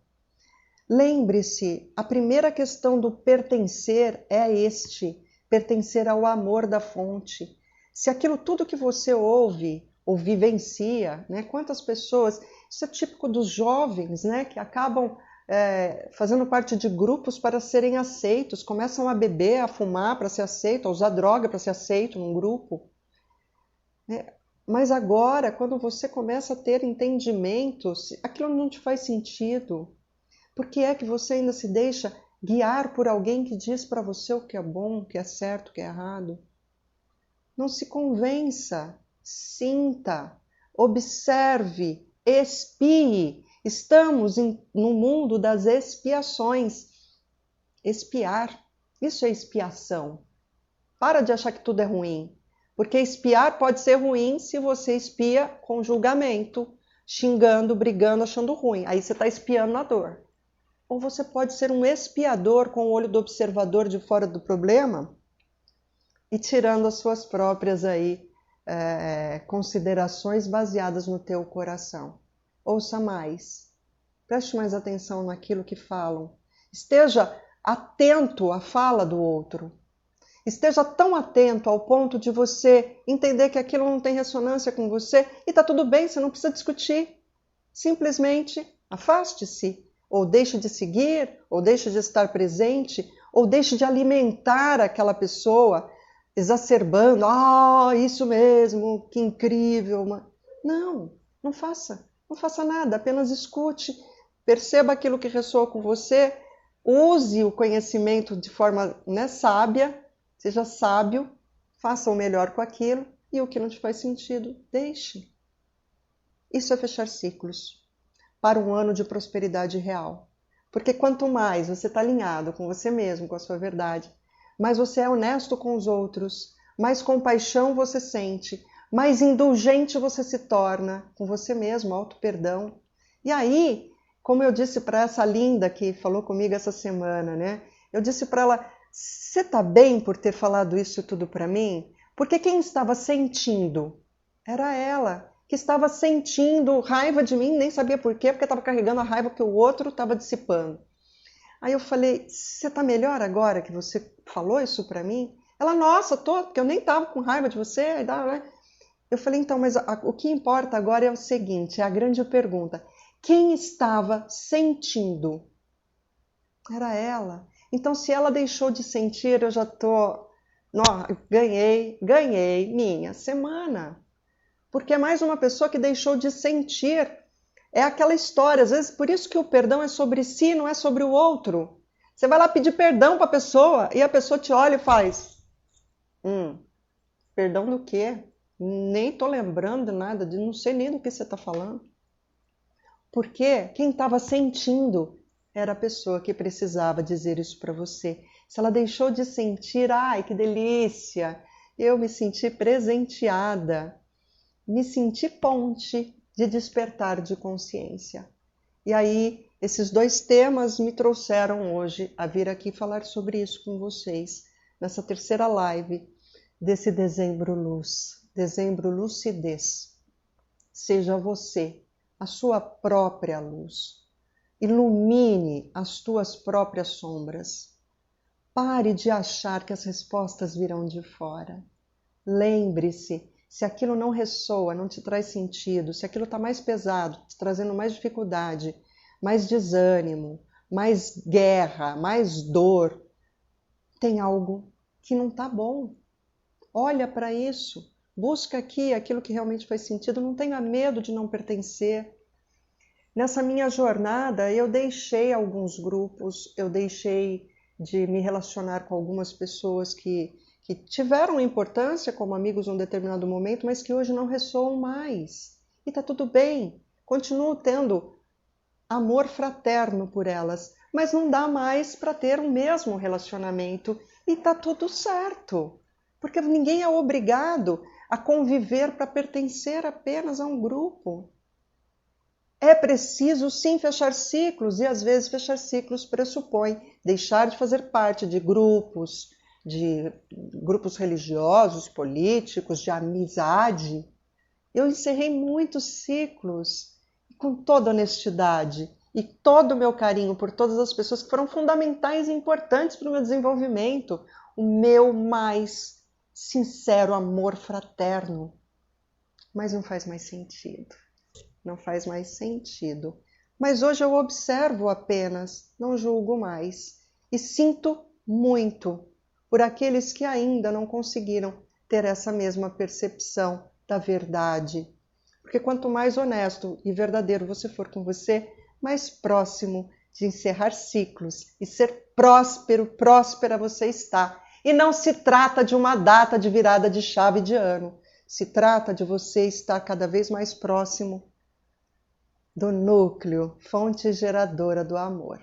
Lembre-se, a primeira questão do pertencer é pertencer ao amor da fonte. Se aquilo tudo que você ouve ou vivencia, né? Quantas pessoas, isso é típico dos jovens, né? Que acabam fazendo parte de grupos para serem aceitos, começam a beber, a fumar para ser aceito, a usar droga para ser aceito num grupo. Mas agora, quando você começa a ter entendimentos, aquilo não te faz sentido. Por que é que você ainda se deixa guiar por alguém que diz para você o que é bom, o que é certo, o que é errado? Não se convença, sinta, observe, expie. Estamos no mundo das expiações. Espiar, isso é expiação. Para de achar que tudo é ruim, porque espiar pode ser ruim se você espia com julgamento, xingando, brigando, achando ruim. Aí você está espiando na dor. Ou você pode ser um espiador com o olho do observador de fora do problema e tirando as suas próprias considerações baseadas no teu coração. Ouça mais, preste mais atenção naquilo que falam. Esteja atento à fala do outro. Esteja tão atento ao ponto de você entender que aquilo não tem ressonância com você e está tudo bem, você não precisa discutir. Simplesmente afaste-se, ou deixe de seguir, ou deixe de estar presente, ou deixe de alimentar aquela pessoa, exacerbando, isso mesmo, que incrível. Não faça nada, apenas escute, perceba aquilo que ressoa com você, use o conhecimento de forma sábia, seja sábio, faça o melhor com aquilo, e o que não te faz sentido, deixe. Isso é fechar ciclos para um ano de prosperidade real. Porque quanto mais você está alinhado com você mesmo, com a sua verdade, mais você é honesto com os outros, mais compaixão você sente, mais indulgente você se torna com você mesmo, auto-perdão. E aí, como eu disse para essa linda que falou comigo essa semana, né? Eu disse para ela, você tá bem por ter falado isso tudo para mim? Porque quem estava sentindo era ela, que estava sentindo raiva de mim, nem sabia por quê, porque estava carregando a raiva que o outro estava dissipando. Aí eu falei, você tá melhor agora que você falou isso para mim? Ela, nossa, tô, porque eu nem tava com raiva de você. Eu falei, então, mas o que importa agora é o seguinte, é a grande pergunta. Quem estava sentindo? Era ela. Então, se ela deixou de sentir, eu já tô... ganhei minha semana. Porque é mais uma pessoa que deixou de sentir. É aquela história, às vezes, por isso que o perdão é sobre si, não é sobre o outro. Você vai lá pedir perdão para a pessoa e a pessoa te olha e faz... perdão do quê? Nem tô lembrando nada, não sei nem do que você está falando. Porque quem estava sentindo era a pessoa que precisava dizer isso para você. Se ela deixou de sentir, ai, que delícia! Eu me senti presenteada, me senti ponte de despertar de consciência. E aí, esses dois temas me trouxeram hoje a vir aqui falar sobre isso com vocês, nessa terceira live desse Dezembro Luz, Dezembro Lucidez. Seja você a sua própria luz. Ilumine as tuas próprias sombras. Pare de achar que as respostas virão de fora. Lembre-se, se aquilo não ressoa, não te traz sentido, se aquilo está mais pesado, te trazendo mais dificuldade, mais desânimo, mais guerra, mais dor, tem algo que não está bom. Olha para isso. Busca aqui aquilo que realmente faz sentido. Não tenha medo de não pertencer. Nessa minha jornada, eu deixei alguns grupos, eu deixei de me relacionar com algumas pessoas que tiveram importância como amigos em um determinado momento, mas que hoje não ressoam mais. E está tudo bem. Continuo tendo amor fraterno por elas, mas não dá mais para ter o mesmo relacionamento. E está tudo certo. Porque ninguém é obrigado a conviver para pertencer apenas a um grupo. É preciso sim fechar ciclos, e às vezes fechar ciclos pressupõe deixar de fazer parte de grupos religiosos, políticos, de amizade. Eu encerrei muitos ciclos com toda honestidade e todo o meu carinho por todas as pessoas que foram fundamentais e importantes para o meu desenvolvimento, o meu mais sincero amor fraterno. Mas não faz mais sentido. Não faz mais sentido. Mas hoje eu observo apenas, não julgo mais. E sinto muito por aqueles que ainda não conseguiram ter essa mesma percepção da verdade. Porque quanto mais honesto e verdadeiro você for com você, mais próximo de encerrar ciclos e ser próspero, próspera você está. E não se trata de uma data de virada de chave de ano. Se trata de você estar cada vez mais próximo do núcleo, fonte geradora do amor.